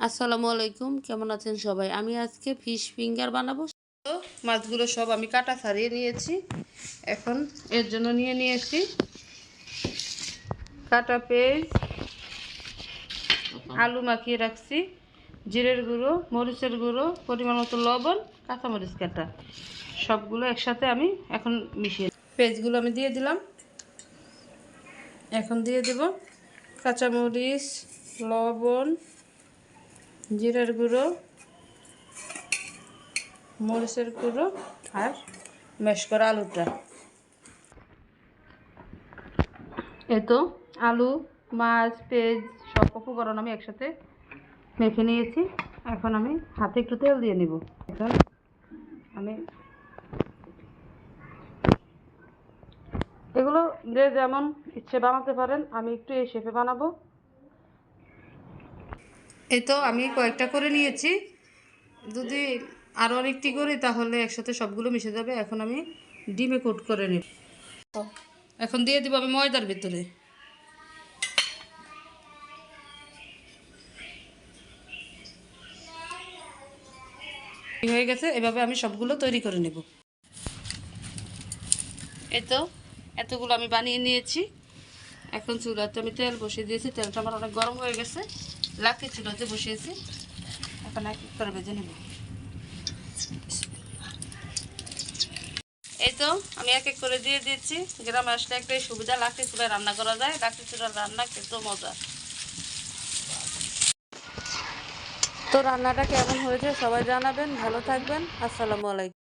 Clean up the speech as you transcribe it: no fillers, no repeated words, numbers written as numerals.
আসসালামু আলাইকুম, কেমন আছেন সবাই? আমি আজকে ফিশ ফিঙ্গার বানাবো। তো মাছগুলো সব আমি কাটা ছাড়িয়ে নিয়েছি। এখন এর জন্য নিয়ে নিয়েছি কাটা পেঁয়াজ, আলু মাখিয়ে রাখছি, জিরের গুঁড়ো, মরিচের গুঁড়ো, পরিমাণ মতো লবণ, কাঁচামরিচ কাটা, সবগুলো একসাথে আমি এখন মিশিয়ে পেঁয়াজগুলো আমি দিয়ে দিলাম। এখন দিয়ে দেব কাঁচামরিচ, লবণ, জিরের গুঁড়ো, মরিচের গুঁড়ো আর ম্যাশ করা আলুটা। তো আলু, মাছ, পেঁয়াজ সব উপকরণ আমি একসাথে মেখে নিয়েছি। এখন আমি হাতে একটু তেল দিয়ে নিব। এখন আমি এগুলো যে যেমন ইচ্ছে বানাতে পারেন, আমি একটু এই শেপে বানাবো। তো আমি কয়েকটা করে নিয়েছি, যদি আরও অনেকটি করি তাহলে একসাথে সবগুলো মিশে যাবে। এখন আমি ডিমে কোট করে নিব। এখন দিয়ে দিব আমি ময়দার ভিতরে। হয়ে গেছে, এভাবে আমি সবগুলো তৈরি করে নেব। তো এতগুলো আমি বানিয়ে নিয়েছি। এখন চুলাতে আমি তেল বসিয়ে দিয়েছি, তেলটা আমার অনেক গরম হয়ে গেছে, লাকড়ি চুলাতে বসিয়েছি। এখন এক এক করে ভেজে নেব। তো আমি এক এক করে দিয়ে দিচ্ছি। গ্রামে আসলে একটাই সুবিধা, লাকড়ি চুলায় রান্না করা যায়। লাকড়ি চুলার রান্না খেতেও মজা। তো রান্নাটা কেমন হয়েছে সবাই জানাবেন। ভালো থাকবেন। আসসালামু আলাইকুম।